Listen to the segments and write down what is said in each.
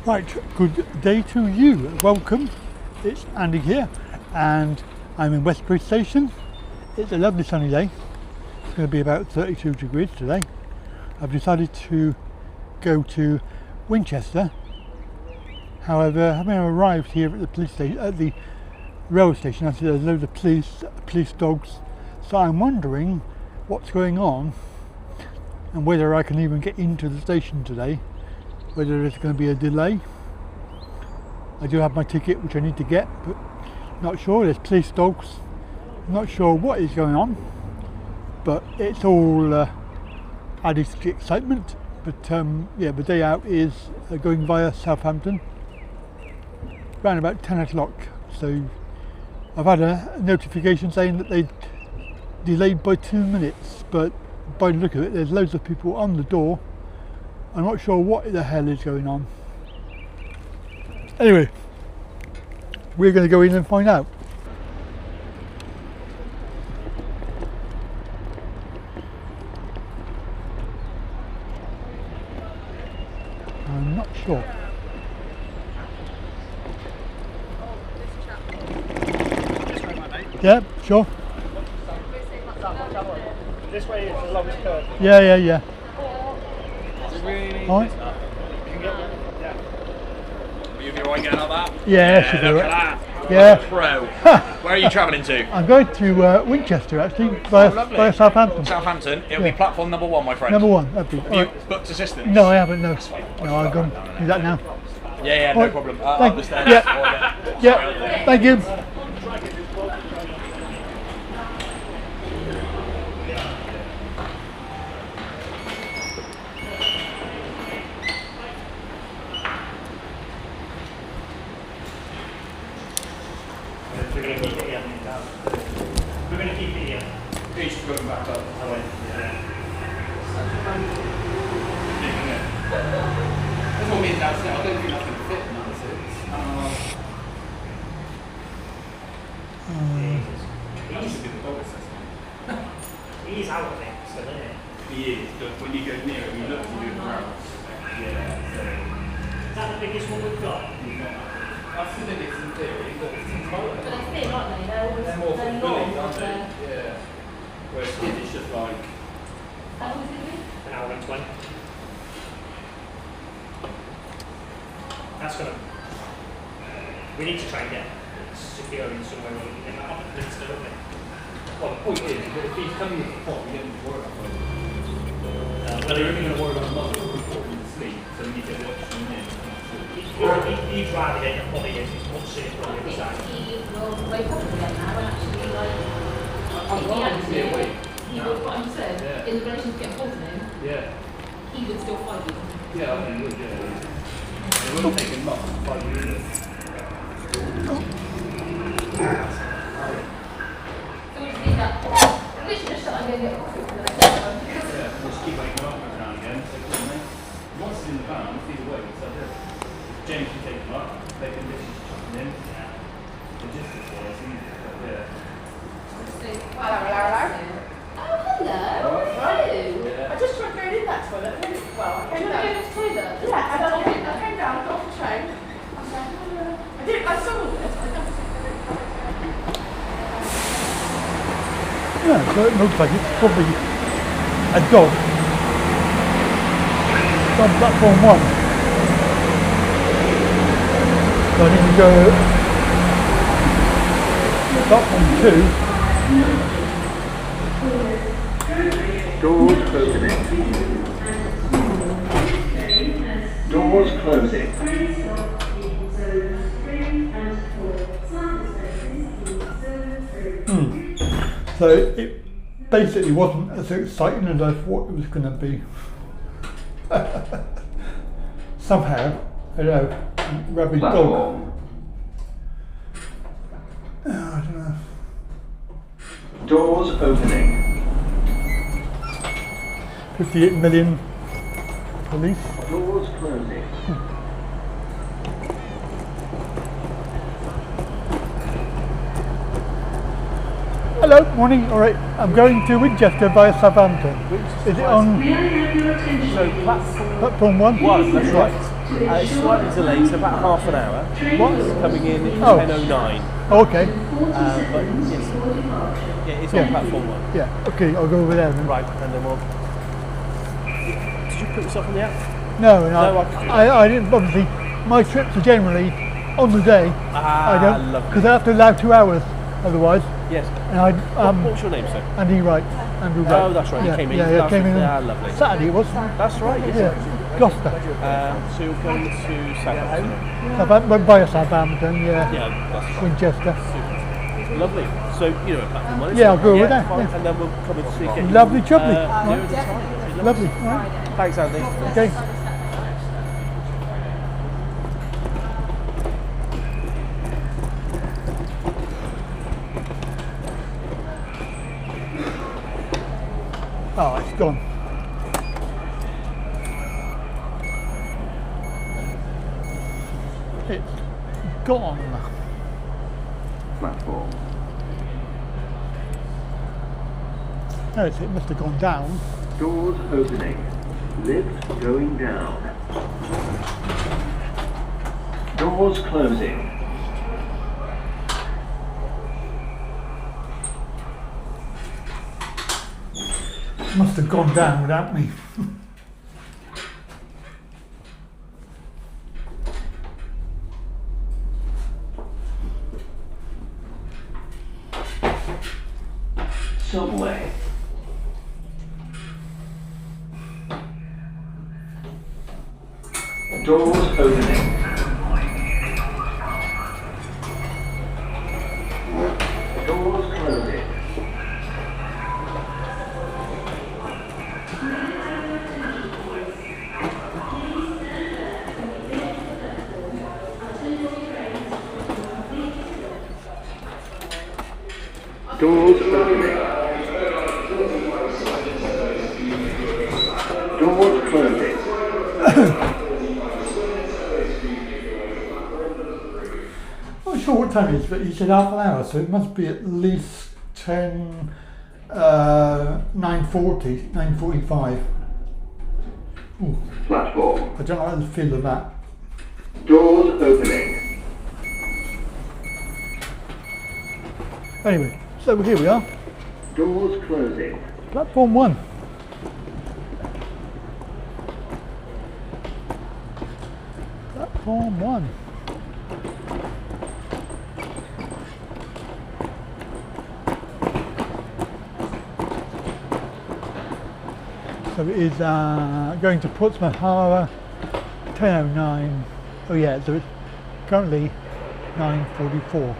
Right, good day to you. Welcome. It's Andy here, and I'm in Westbury station. It's a lovely sunny day. It's going to be about 32 degrees today. I've decided to go to Winchester. However, having arrived here at the police station, at the railway station, I see there's loads of police dogs. So I'm wondering what's going on and whether I can even get into the station today. Whether there's going to be a delay. I do have my ticket, which I need to get, but not sure. There's police dogs. I'm not sure what is going on, but it's all added to the excitement. But yeah, the day out is going via Southampton around about 10 o'clock. So I've had a notification saying that they delayed by 2 minutes, but by the look of it, there's loads of people on the door. I'm not sure what the hell is going on. Anyway, we're going to go in and find out. I'm not sure. Yeah, sure. This way is the longest curve. Yeah. Really? All right. Will you be alright getting out of that? Yeah, should do look it. at that. Yeah. Pro. Where are you travelling to? I'm going to Winchester actually, via Southampton. Southampton. It'll be platform number 1, my friend. Number 1. That'd be. Have All you right. booked assistance? No, I haven't. No, I'm going to do that now. Yeah, no Right. problem. Thank- Up the stairs. Yeah. Thank you. We're going to keep it here. We're going to keep it here. Each going back up. That's what me and Dad said. I don't think that's going to fit in that six. He's a good dog assessment. He's out of it still, isn't he? He is, but when you go near him, you look to do the rounds. Yeah, so. Is that the biggest one we've got? That's the biggest in theory, but it's smaller. But they're thin, aren't they? They're always They're more for long. bullies, aren't they? They're- Yeah. Whereas kid is just like. How long is it? An hour and 20. That's going to... we need to try and get it secure in somewhere where we can get that off the police, don't we? Well, the point is, that if he's coming with the pot, we don't need to worry about him. Well, You're only going to worry about muscle if we put him to sleep, so we need to watch him in. he'd rather get the body is it's much safer on the other side. He will wake up again now and actually like. I'd rather him be awake. He would, what I'm saying, Yeah. in relation to getting hold of him, Yeah. he would still fight you. Yeah, I think he would, yeah. It wouldn't take him much to fight you either. So we just need that. Literally just shut and go get a coffee for the next one. Yeah, we'll just keep waking up every now and again. So, once he's in the van, if he's awake, so James can take him up, they can literally chuck him in. Logistics wise, yeah. Hello. Oh, hello. Hello. Yeah. I just tried going in that toilet. Well, I Do you came want to down. go to the toilet? Yeah, I came down, got off the train. I was like, I did. I saw this. Yeah, so it looks like it's probably a dog. It's on platform 1. So I need to go platform 2. Doors closing. Doors closing. So it basically wasn't as exciting as I thought it was going to be. Somehow, I don't know, rabid dog. Platform. I don't know. Doors opening. 58 million police. Doors closing. Hello, morning. All right, I'm going to Winchester via Southampton. Is it on So platform platform 1? one, that's right. It's slightly delayed, so about half an hour. What's coming in at Oh. 10:09. Okay. But yes, yeah, it's on platform 1. Yeah. Okay, I'll go over there then. Right, and then we'll. Did you put yourself on the app? No, No, I could do I didn't. Obviously, my trips are generally on the day. I don't, lovely. because I have to allow 2 hours otherwise. Yes. And I What's your name, sir? Andrew Wright. Oh, that's right. Yeah, You came in. yeah, last came in week. on Lovely. Saturday. It was. That's right. Yes. Yeah. Gloucester. So you're going to Southampton. Southampton, by Southampton. Yeah. Yeah, that's right. Winchester. Lovely. So you know a platform 1. Yeah, I'll go with that. Fine. Yeah. And then we'll come and see you. Lovely, jubbly. Near the time. Lovely. Right. Thanks, Andy. Okay. Oh, it's gone. It's gone. Platform. No, it must have gone down. Doors opening. Lift going down. Doors closing. Must have gone down without me. Subway. Doors opening. Doors closing. Doors opening. Doors closing. I'm not sure what time it is, but you said half an hour, so it must be at least 9:40, 9:45. Ooh, Platform. I don't like the feel of that. Doors opening. Anyway, so here we are, Doors closing. platform 1. Platform 1. So it is going to Portsmouth Harbour, 10:09. Oh yeah, so it's currently 9:44.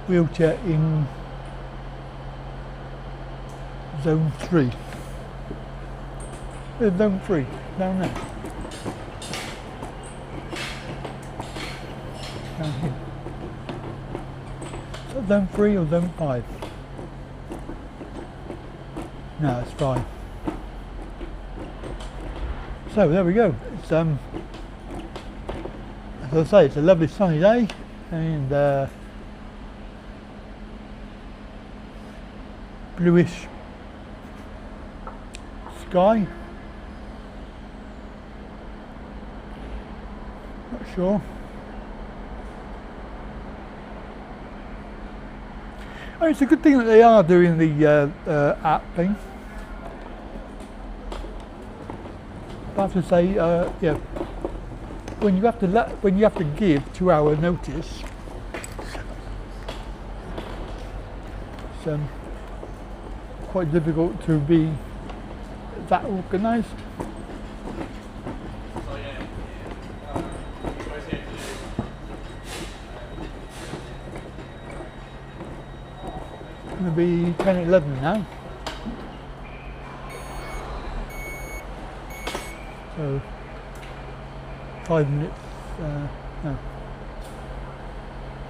Wheelchair in zone 3. There's zone 3 down there. Down here. Is that zone 3 or zone 5? No, it's 5. So there we go. It's as I say, it's a lovely sunny day, and bluish sky. Not sure. Oh, it's a good thing that they are doing the app thing. I have to say, yeah, when you have to give 2 hour notice, it's quite difficult to be that organised. It's going to be 10:11 now. So 5 minutes, no,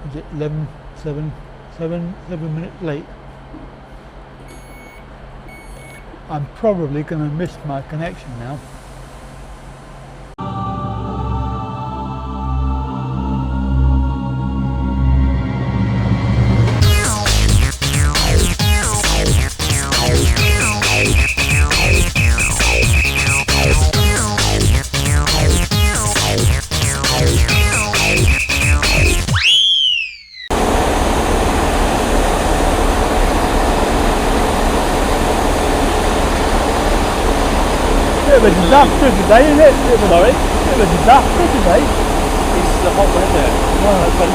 is it 11, 7 minutes late. I'm probably going to miss my connection now. a disaster today, isn't it? Sorry? Bit of a disaster today. It's the hot weather. But,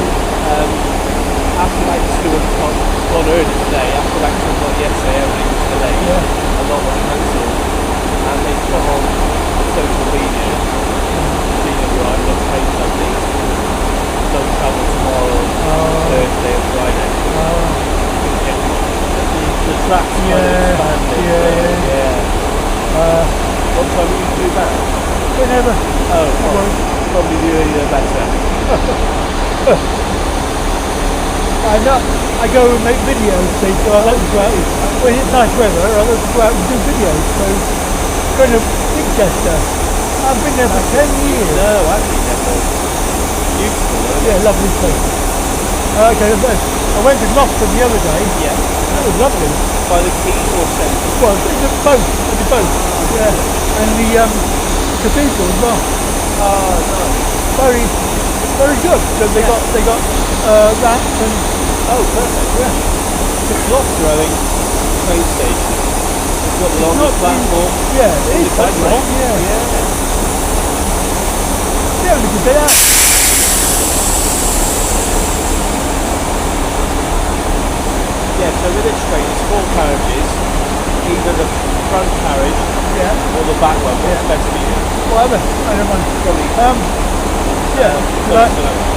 Afterlights to have gone early today. Afterlights have gone yesterday. Everything was delayed. A lot was cancelled. And they put on social media. CWI, not train companies. Don't travel tomorrow, Thursday and Friday. The track's kind of expanded. What time are you do that? Whenever. Oh, probably the earlier the better. I go and make videos, see, so I like to go out. When it's nice weather, I like to go out and do videos. So, going to Winchester. I've been there for 10 years. No, I've been there for beautiful. Yeah, lovely place. Okay, I went to Gloucester the other day. Yeah. That was lovely. By the Keys or Central? Well, it's both. Yeah. And the cathedral as well. Oh, nice. Very, very good. So they got ramps and. Oh, perfect. Yeah. The Gloucester, I think, train station. It's got the longest platform. Yeah, it is quite long. Yeah. Yeah, we could do that. Yeah, so with this train, it's 4 carriages, either the front carriage or the back one. What's best for you? Whatever, I don't mind. Probably.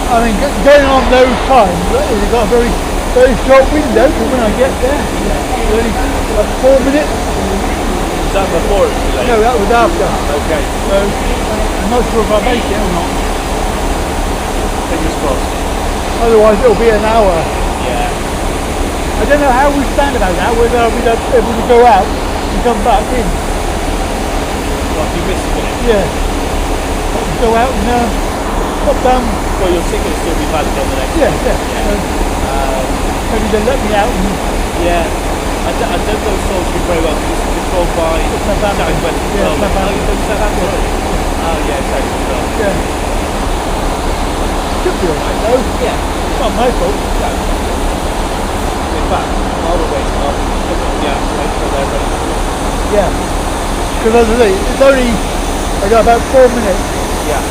I mean, going on those times, you've got a very, very short window for when I get there. Only like 4 minutes. Was that before it was delayed? No, that was after. Okay. So I'm not sure if I make it or not. Fingers crossed. Otherwise, it'll be an hour. Yeah. I don't know how we stand about that, whether I'll be able to go out and come back in. Well, if you miss a minute. Yeah. Go out and pop down. Well, your ticket will still be valid on the next Yeah, day. yeah. Maybe they'll let me out and. Yeah. I don't know Salisbury very well because it's controlled by Southampton. Southwest. Yeah, Southampton. Oh, you know Southampton? Oh, yeah, Southampton. Yeah. Should be alright though. Yeah. It's not my fault. No. In fact, while we're waiting, I'll look at the app to make sure they're ready. Yeah. Because as I say, it's only, I got about 4 minutes. Yeah.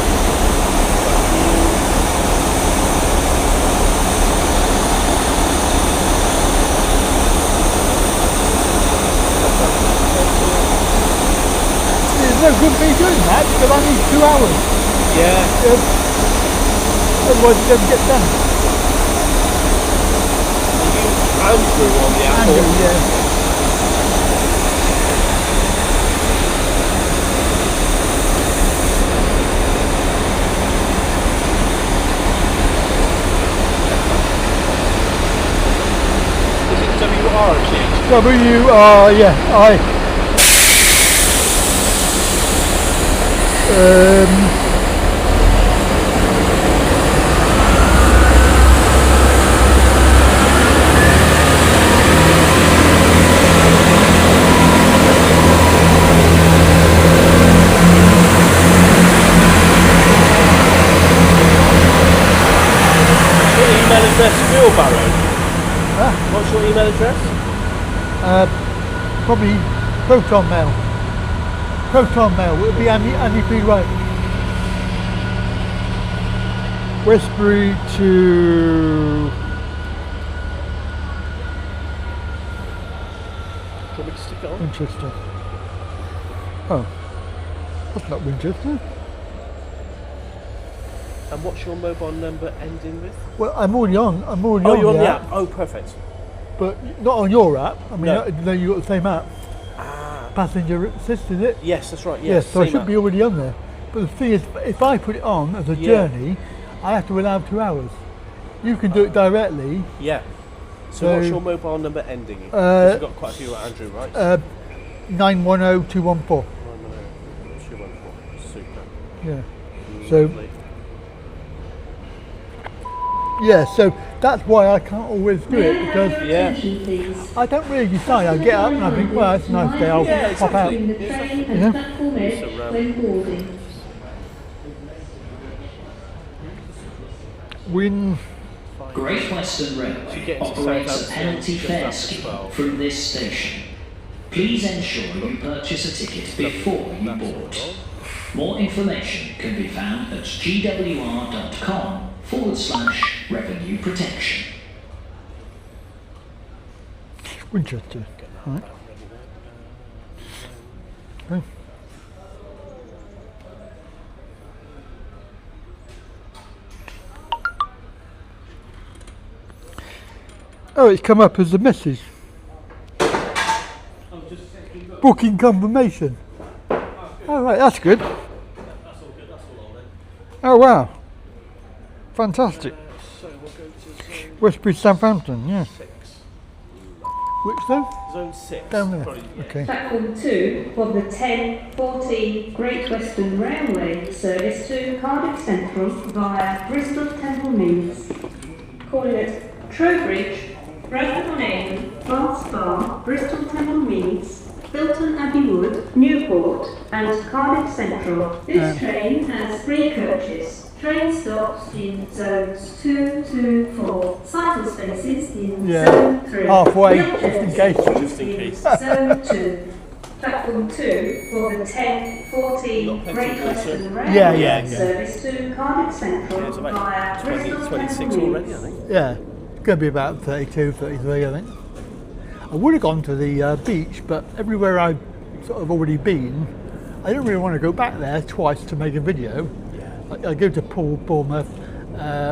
There's no good me doing that because I need 2 hours. Yeah. Otherwise it doesn't get done. Andrew on the app. Andrew, yeah. Is it WR actually? W-R, yeah, Email address Wheelbarrow. What's your email address? probably Proton Mail. Proton Mail, it would be Andy P. Wright. Westbury to... Do you want me to stick it on? Winchester. Oh, that's not Winchester. And what's your mobile number ending with? Well, I'm already on You're on the the app. app. Oh, perfect. But not on your app. I mean, No. no, you've got the same app. Passenger assist, is it? Yes, that's right. Yes, so I same should app. be already on there. But the thing is, if I put it on as a journey, I have to allow 2 hours. You can do it directly. Yeah. So So, what's your mobile number ending in? 'Cause you've got quite a few at Andrew, right? 910214. 214. Super. Yeah. So, Lovely. yeah, so that's why I can't always do it, because Yeah. I don't really decide. I get up and I think, well, it's a nice day, I'll Yeah, pop out. exactly. The train Yeah. and platform edge when boarding. Win. Great Western To Railway get into operates a Southampton, penalty just fare after scheme 12. from this station. Please ensure you purchase a ticket before you board. More information can be found at gwr.com/revenue protection. Winchester. Right. Okay. Oh, it's come up as a message. Booking confirmation. Oh, right, that's good. Oh, wow. Fantastic. So we'll go to Westbury, Southampton, yeah. 6. Which though? Zone 6. Down there. Probably, yeah. Okay. Platform 2 of the 1014 Great Western Railway service to Cardiff Central via Bristol Temple Meads. Calling at Trowbridge, Bradford-on-Avon, Bath Spa, Bristol Temple Meads, Bilton Abbey Wood, Newport and Cardiff Central. This train has 3 coaches. Train stops in zones 2 to 4. Cycle spaces in zone 3. Halfway, Wheelchair just in case. spaces in zone 2. Platform 2 for the 1014 Great Western Railway service to Cardiff Central via Bristol 26 Temple already, I Meads. think. Yeah, it's going to be about 32, 33, I think. I would have gone to the beach, but everywhere I've sort of already been, I don't really want to go back there twice to make a video. I go to Bournemouth,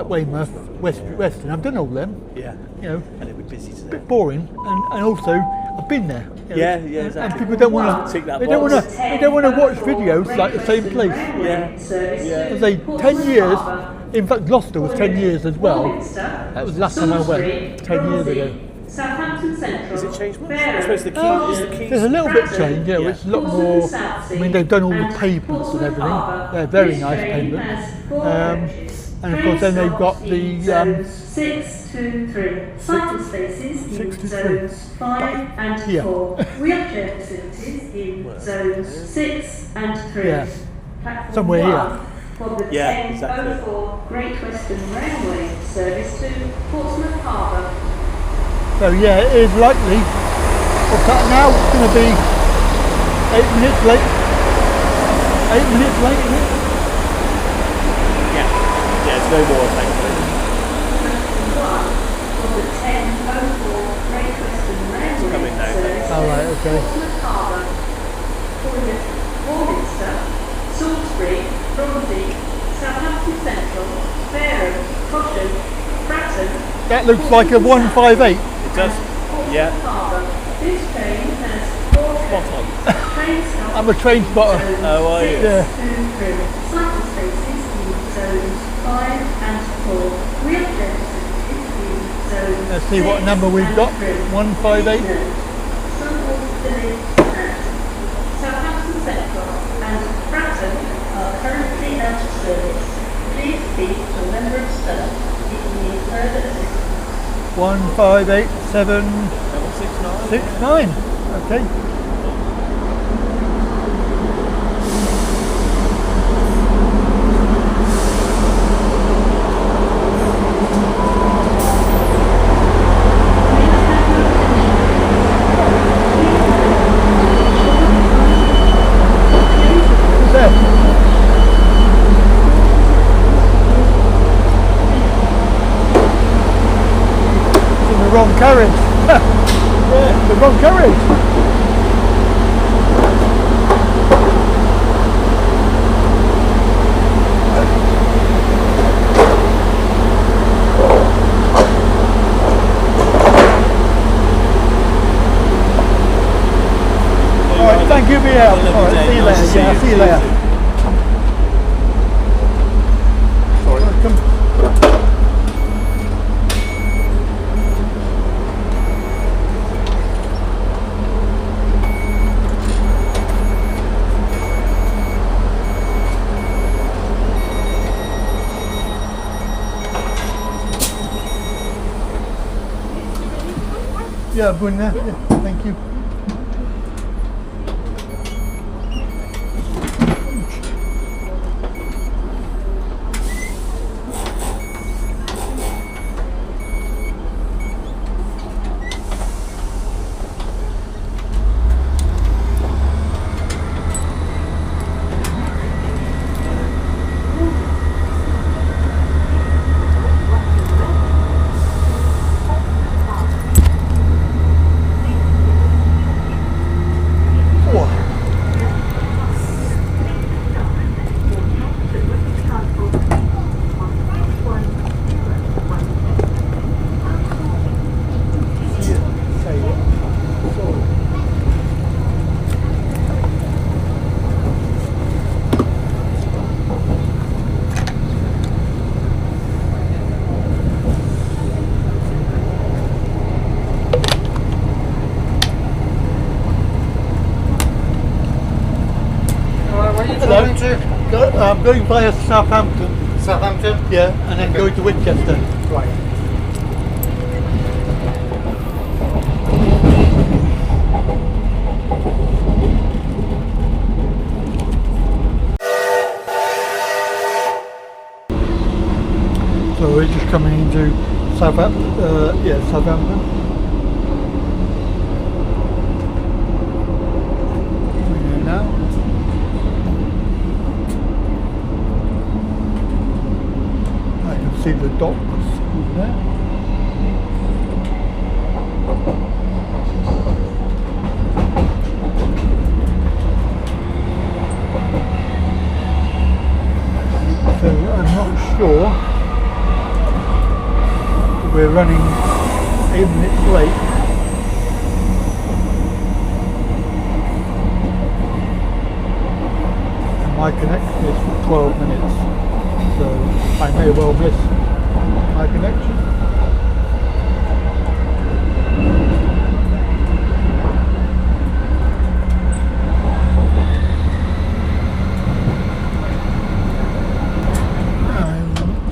Weymouth, Western. I've done all them. Yeah. You know, And it'll be busy a today. bit boring, and also I've been there. You know, Yeah, and exactly. people don't want to. Tick that They don't want box. to. They don't want to watch videos like the same place. Yeah. I say 10 years. In fact, Gloucester was 10 years as well. That was the last time I went. 10 years ago. Southampton Central. Has it changed much? I Fairham, suppose the key is the key. There's a little bit change, yeah, it's a lot more. I mean, they've done all the pavements and everything. They're very nice pavements. And of course, then they've got the 6 to 3 cycle spaces in 6 to 3. zones 5 and Here. 4. Wheelchair facilities in zones 6 and 3. Yeah. Platform Somewhere 1 here. for the Yeah, 1004 Great Western Railway service to Portsmouth Harbour. So yeah, it is likely. What's that now? It's going to be 8 minutes late. 8 minutes late, isn't it? Yeah. Yeah, it's no more, thankfully. One for the 1004 Great Western Railway coming now. service Oh, right, to okay. Portsmouth Harbour. Calling at Warminster, Salisbury, Bromsey, Southampton Central, Fairham, Cosham, Bratton. That looks like a 158. It does. Yeah. This train has 4 Spot on. train stops. I'm a train spotter. Oh, are you? Yeah. Cycle spaces in zones 5 and 4. Wheelchair facilities in zones Let's see what 6 number we've and got. 3. 158. Sunwell Village and Southampton Central and Bratton are currently out of service. Please speak to a member of staff if you need further assistance. 158,769. Okay. Who's there? It's in the wrong carriage. Yeah, the wrong carriage. All right, thank you for your help. All right, see you later. Yeah, I'll see you later. Come. Yeah, good enough. Yeah, thank you. I'm going via Southampton. Southampton? Yeah, and then go to Winchester. Right. So we're just coming into Southampton. Southampton. We're here now. I can see the docks over there. So I'm not sure. We're running 8 minutes late. And my connection is for 12 minutes. So I may well miss my connection.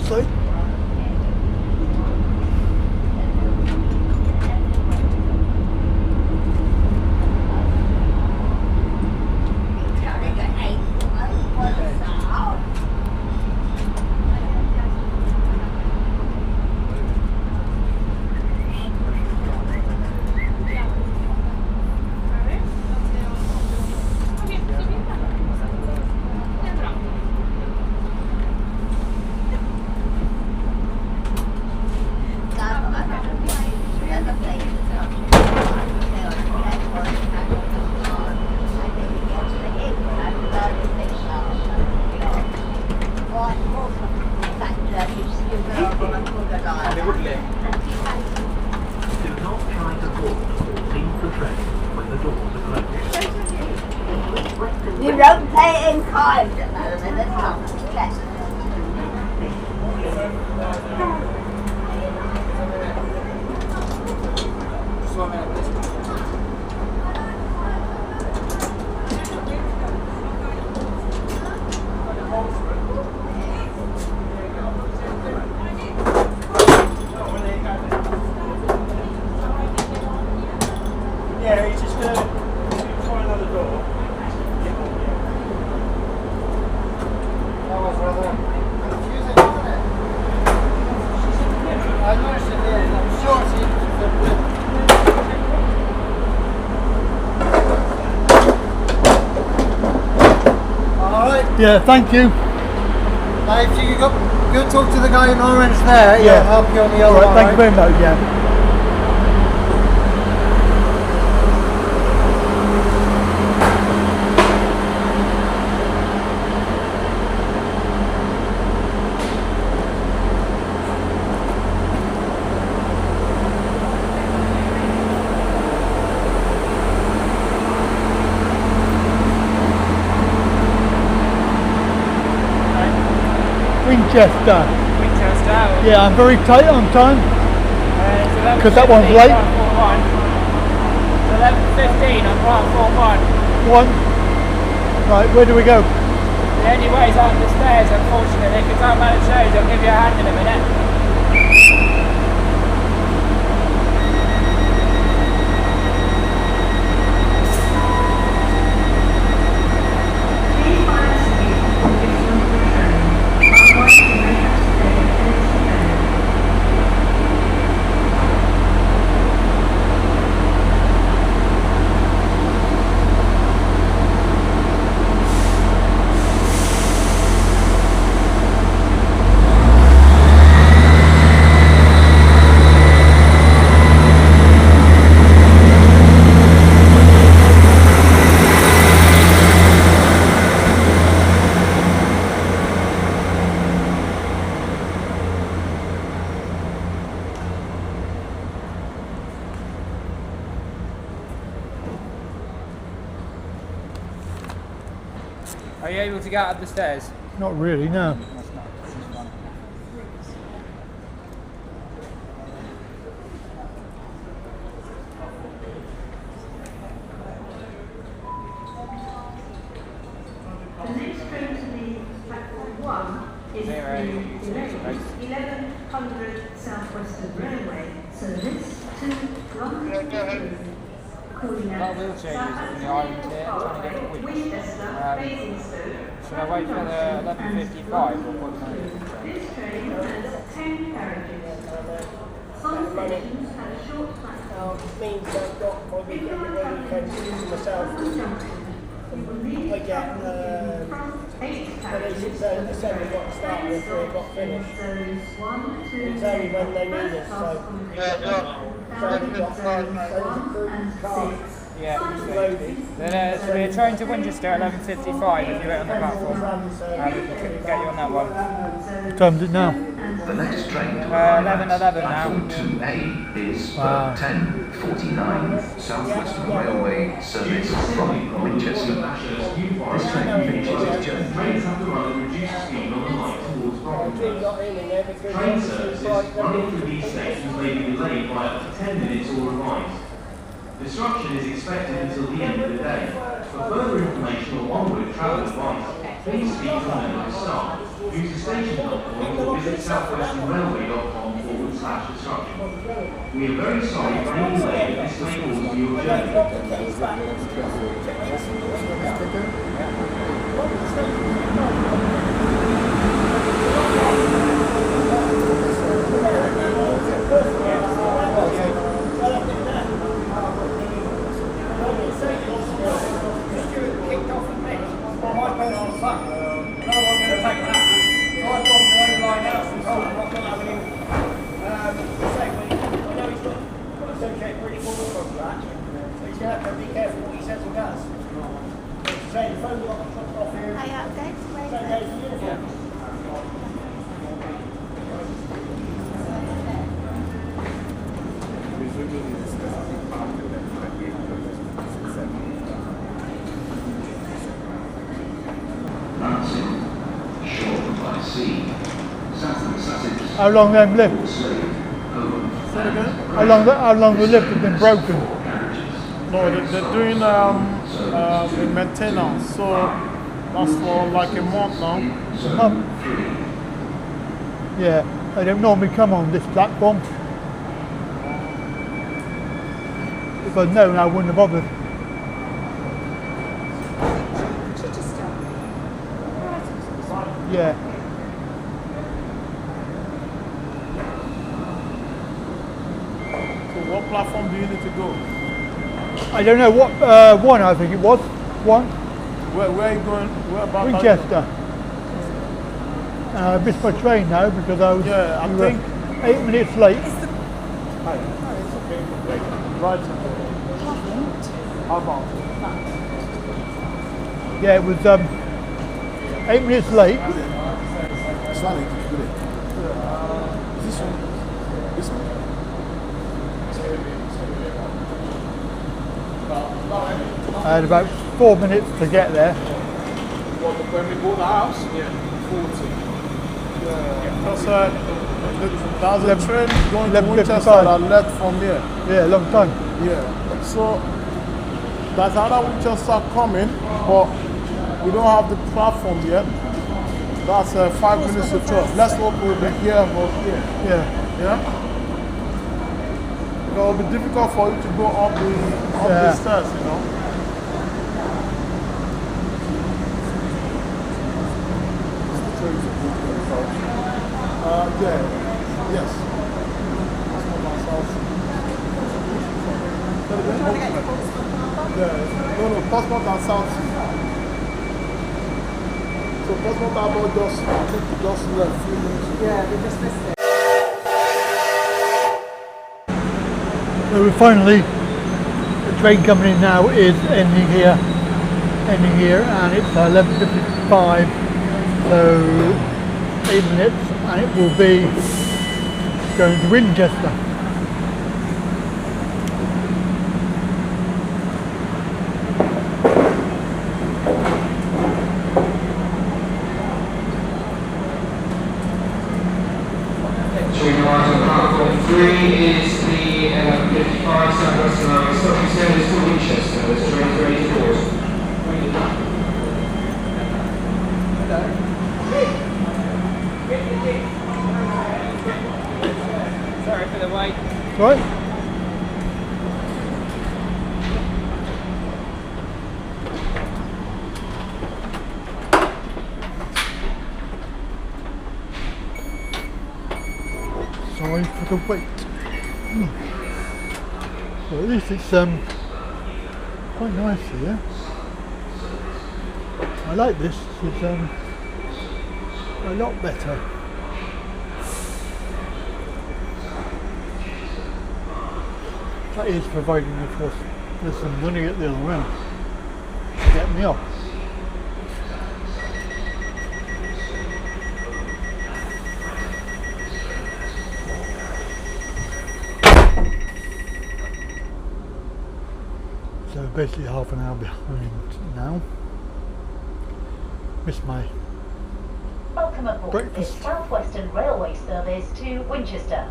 So You don't pay in kind, that's not okay. Yeah, he's just going to try another door. That was rather confusing, wasn't it? I noticed it is. I'm sure she Alright. yeah, thank you. Now if you go talk to the guy in orange there, Yeah. he'll help you on the other Alright, one. thank you very much, yeah. Winchester. Winchester. Yeah, I'm very tight on time. Because that one's late. 11:15 on platform 1. One. Right, where do we go? The only way is up the stairs, unfortunately, because I'm out of shows. I'll give you a hand in a minute. Are you able to get up the stairs? Not really, no. The next train to leave platform Service to Wright. Calling That out wheelchair user in the Southampton island here, Central trying to get via quick. Winchester, Basingstoke. Should I wait for the 11:55 or what time? This train has 10 carriages. Some stations have short platforms. Means I've got my weekend away weekend to myself. I get they should say the 7 o'clock start and 3 o'clock finish. It's only when they need us, so Yeah, there's a train to Winchester at 11:55 if you're on the platform. We can get you on that one. What time is it now? The next train to 11:11 now. platform 2A is the 10:49 Southwestern Railway service from Winchester. This train finishes its journey. Trains have to run at reduced speed on the line towards Brighton. Train services running through these stations may be delayed by up to 10 minutes or revised. Disruption is expected until the end of the day. For further information or onward travel advice, please speak to a member of staff. Use the station.com or visit southwesternrailway.com/disruption. We are very sorry for any delay that this may cause to your journey. How long them lifts? How long the lift has been broken? No, they're doing the maintenance, so that's for like a month now. Yeah, they don't normally come on this platform. If I'd known, I wouldn't have bothered. Yeah. So what platform do you need to go? I don't know what one. I think it was one. Where are you going? Where about? Winchester. I missed my train now because I was. Yeah, I think 8 minutes late. Right. How about? Yeah, it was 8 minutes late. This one. This one. I had about 4 minutes to get there. When we bought the house? Yeah, 40. Yeah. Because there's a train going to Winchester that left from here. Yeah, long time. Yeah. So there's another Winchester coming, but we don't have the platform yet. That's 5 minutes to 12. Let's hope we'll be here or here. Yeah. Yeah? It will be difficult for you to go up the stairs, you know. Yeah. Yes. Yeah. No, Passport and South. So Passport Harbour just left a few minutes. Yeah, we just missed it. So we finally, the train coming in now is ending here, and it's 11:55. So 8 minutes, and it will be going to Winchester. Platform 3 is the 55 Southwestern Railway stopping service to Winchester. This train is ready to board. Sorry for the wait. Right? Sorry for the wait. Well, at least it's quite nice here. I like this. It's a lot better. That is providing, of course, there's some money at the other end to get me off. So basically half an hour behind now. Missed my Welcome aboard breakfast. this Southwestern Railway service to Winchester.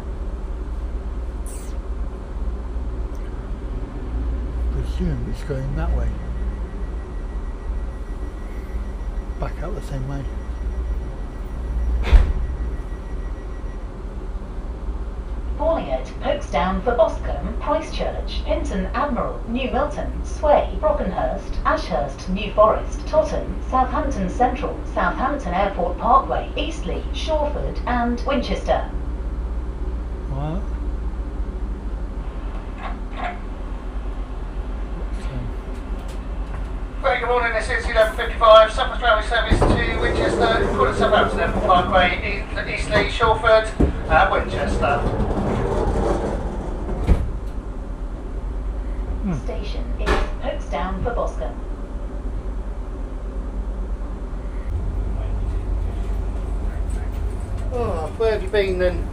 Presume it's going that way. Back out the same way. Boarding at Folkestone for Boscombe, Christchurch, Pinton Admiral, New Milton, Sway, Brockenhurst, Ashurst, New Forest, Totton, Southampton Central, Southampton Airport Parkway, Eastleigh, Shawford and Winchester. What? Very good morning, this is 11:55, Southwest Railway service to Winchester, calling Southampton Airport Parkway, Eastleigh, Shawford, Winchester. Station is Folkestone for Boscombe. Oh, where have you been then?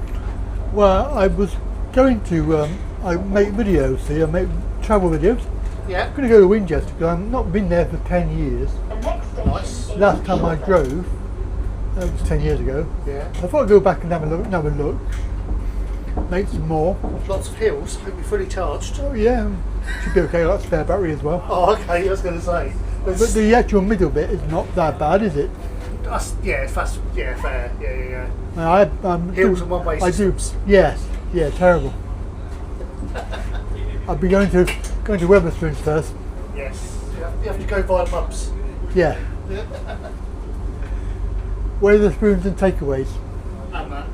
Well, I was going to, I make videos here, I make travel videos. Yeah. I'm going to go to Winchester because I've not been there for 10 years. The next station Nice. is Last time I Shawford. drove, that was 10 years ago. Yeah. I thought I'd go back and have a look, make some more. Lots of hills, hope you're fully charged. Oh yeah, should be okay, I've got a spare battery as well. Oh, okay, I was going to say. But the actual middle bit is not that bad, is it? Yeah, fast, yeah, fair, yeah. I'm Hills and one-way I do, systems. yes, yeah, terrible. I'll be going to Westbury first. Yes, you have to go via pubs. Yeah. Where are the spoons and takeaways? And that.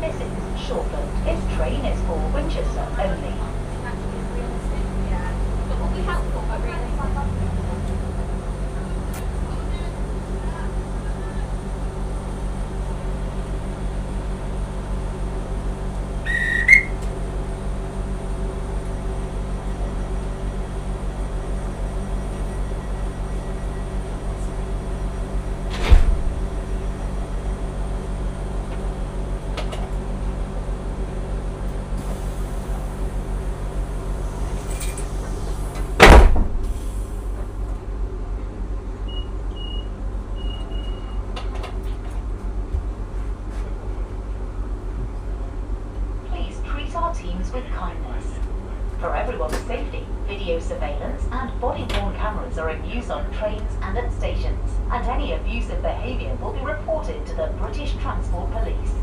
This is Shawford. This train is for Winchester only. Please treat our teams with kindness. For everyone's safety, video surveillance and body-worn cameras are in use on trains and at stations, and any abusive behaviour will be reported to the British Transport Police.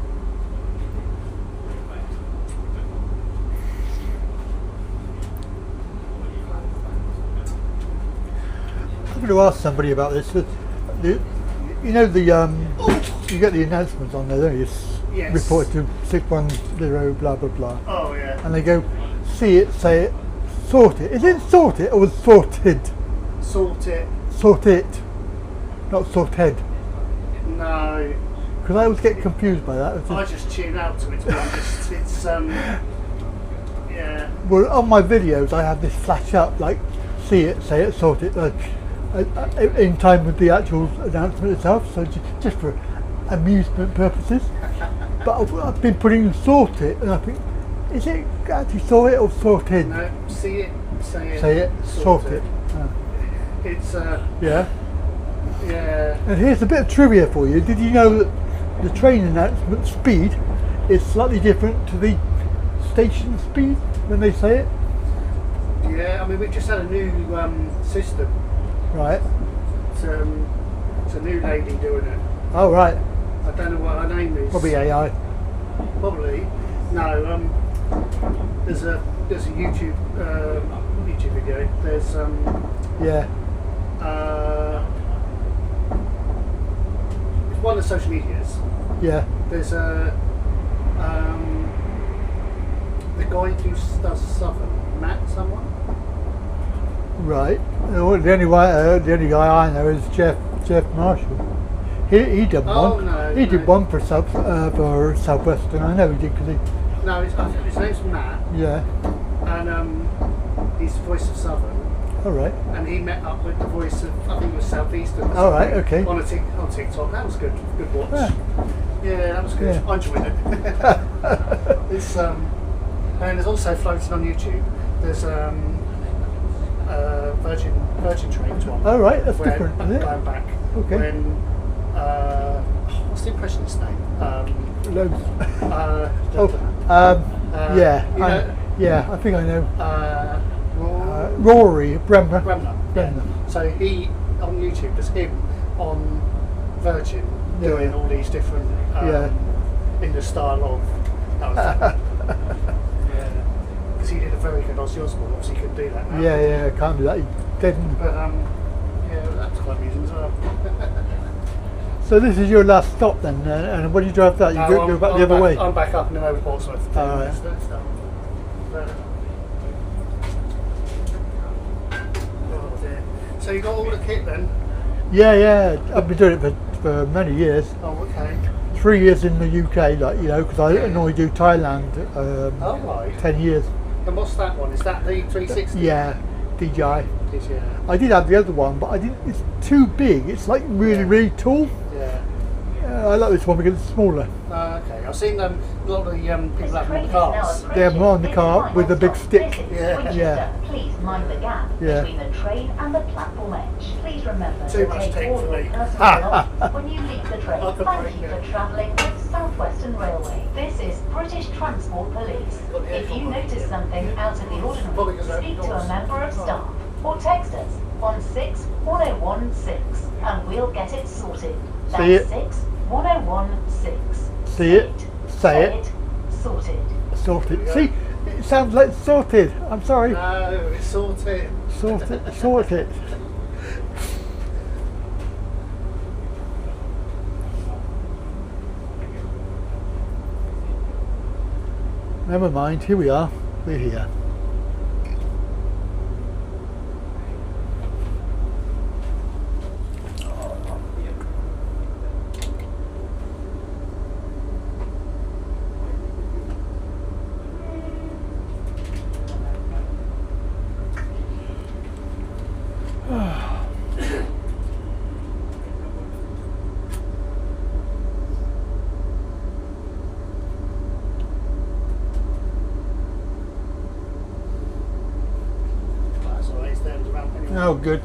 I'm going to ask somebody about this. You know you get the announcements on there, don't you? Yes. Report to 610 blah blah blah. Oh, yeah. And they go, see it, say it, sort it. Is it sort it or sorted? Sort it. Sort it, not sorted. No. Because I always get confused by that. I just tune out to it, to be honest. It's, yeah. Well, on my videos I have this flash up, like, see it, say it, sort it, in time with the actual announcement itself, so just for amusement purposes. but I've been putting sort it, and I think, is it actually sort it or sorted? No, see it, say it. Say it, sort it. It's Yeah. yeah. And here's a bit of trivia for you. Did you know that the train announcement speed is slightly different to the station speed when they say it? Yeah, I mean we've just had a new system. Right. It's a new lady doing it. Oh, right. I don't know what her name is. Probably AI. Probably. No. There's a YouTube video. There's Yeah. it's one of the social medias. Yeah. There's a the guy who does Southern, Matt someone. Right. The only guy I know is Jeff Marshall. He did one. No, he did one for Southwestern. I know he did because he. No, his name's Matt. Yeah. And he's the voice of Southern. All right. And he met up with the voice of, I think it was Southeastern. All right. Okay. On TikTok. That was good. Good watch. Yeah, that was good. Yeah. I enjoyed it. It's and there's also floating on YouTube. There's Virgin Trains one. All right. That's where, different, isn't it? Going back. Okay. When what's the impressionist's name? Loads. You yeah. know, Yeah. I think I know. Rory Bremner. Yeah. So he on YouTube, there's him on Virgin doing all these different in the style of because he did a very good Ozzy Osbourne. Obviously, he couldn't do that now. Yeah, can't do that. He didn't. But yeah, that's quite amusing as well. So this is your last stop then, and when you drive that, you go back the other way. I'm back up and then over Portsmouth. All right. So you got all the kit then? Yeah. I've been doing it for many years. Oh, okay. 3 years in the UK, because I normally do Thailand. 10 years. And what's that one? Is that the 360? Yeah, DJI. DJI. I did have the other one, but I didn't. It's too big. It's like really tall. Yeah. I like this one because it's smaller. Okay, I've seen a lot of the people have them on the cars. They have them on the car with a big stick. Yeah. Please mind the gap between the train and the platform edge. Please remember to take all your personal belongings when you leave the train. Thank you for travelling with Southwestern Railway. This is British Transport Police. If you notice something out of the ordinary, speak to a member of staff or text us on 61016 and we'll get it sorted. That's 61016. See it? Say it. Sorted. Sorted. See, it sounds like sorted. I'm sorry. No, it's sorted. Sorted. Never mind. Here we are. We're here. Oh, good.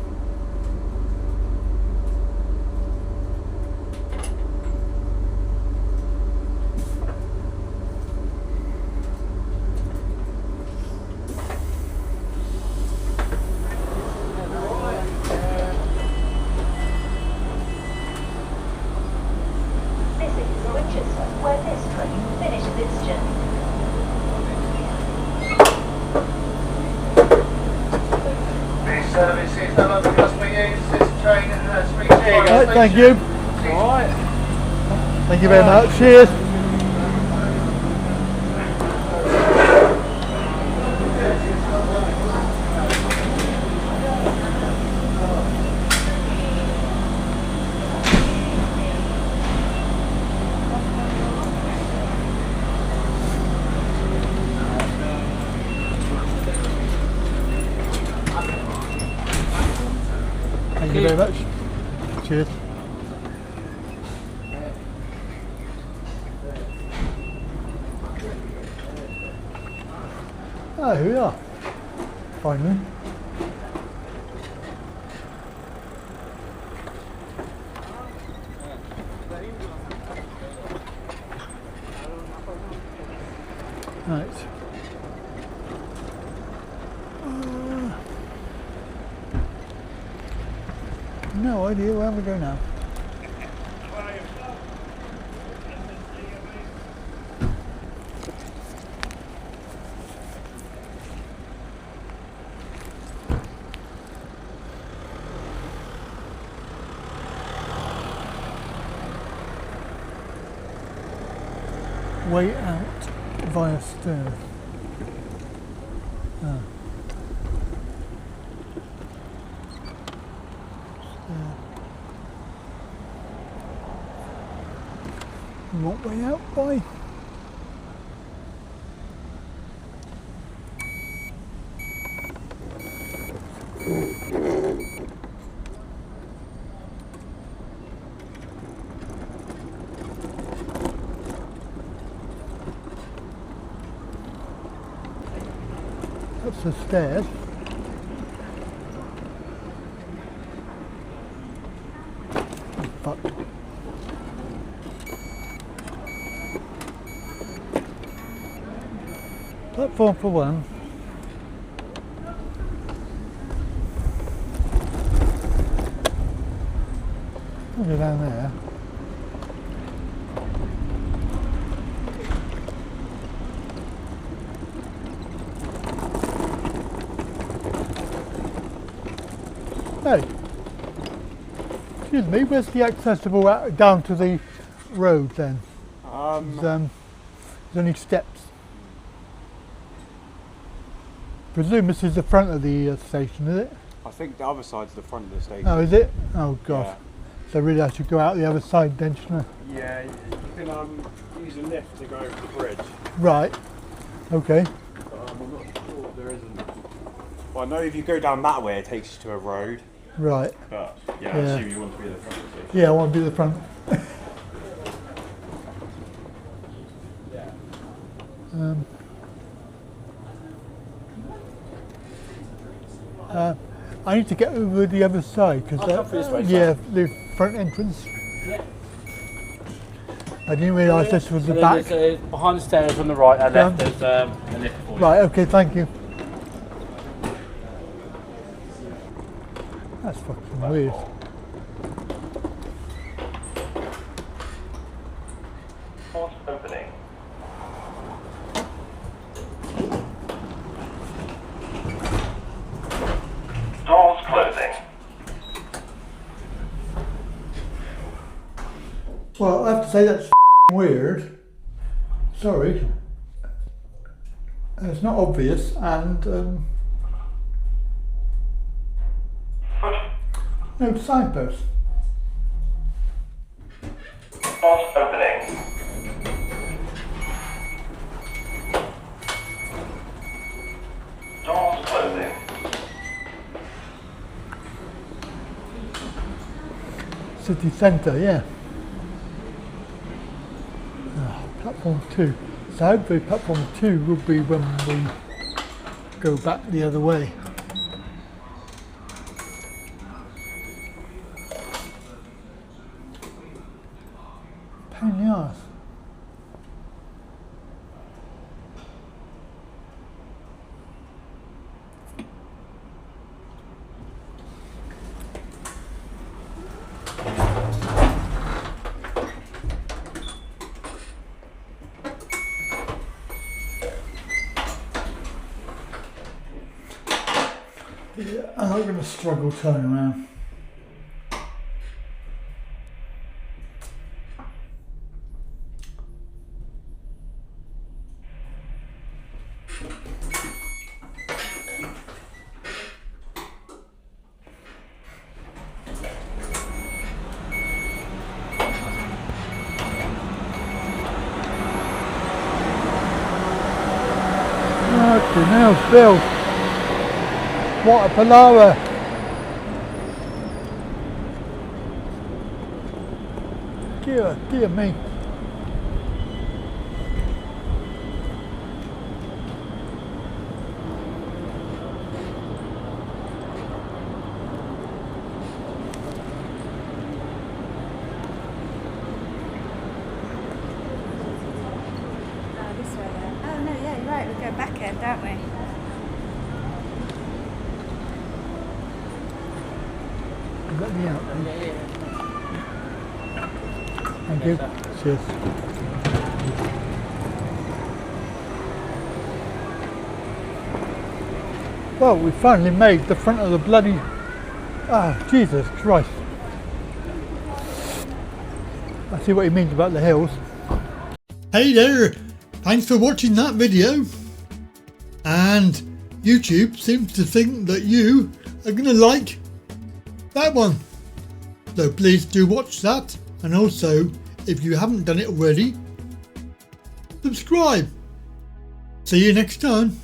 This is Winchester, where this train finishes its journey. This service is no longer customer use. This train has reached Right, thank you. Alright. Thank you very much. Cheers. Thank you very much. Cheers. Oh, here we are. Finally. Right. No idea where we go now. Way out via stern. Ah. What way out by? That's the stairs. Fuck. Platform for one. I'll go down there. Hey, excuse me, where's the accessible down to the road then? There's only steps. Presume this is the front of the station, is it? I think the other side's the front of the station. Oh, is it? Oh gosh. Yeah. So really I should go out the other side then, shouldn't I? Yeah, you can use a lift to go over the bridge. Right. Okay. I'm not sure if there isn't. Well, I know if you go down that way it takes you to a road. Right. But yeah, I assume you want to be at the front of the station. Yeah, I want to be at the front. I need to get over the other side because the front entrance. Yeah. I didn't realise this was the back. Behind the stairs on the right and left, there's a lift for you. Right. Okay. Thank you. That's fucking weird. Opening. Doors closing. Well, I have to say that's weird. Sorry. It's not obvious and no signpost. Doors opening. Doors closing. City centre, yeah. Platform 2. So hopefully platform 2 will be when we go back the other way. Pain in the arse. Yeah, I'm not going to struggle turning around. Okay, now Bill. What a palaver! Dear me. Right, we go back in, don't we? Let me out, please. Thank you. Cheers. Well, we finally made the front of the bloody... Jesus Christ. I see what he means about the hills. Hey there, thanks for watching that video. And YouTube seems to think that you are going to like that one. So please do watch that. And also, if you haven't done it already, subscribe. See you next time.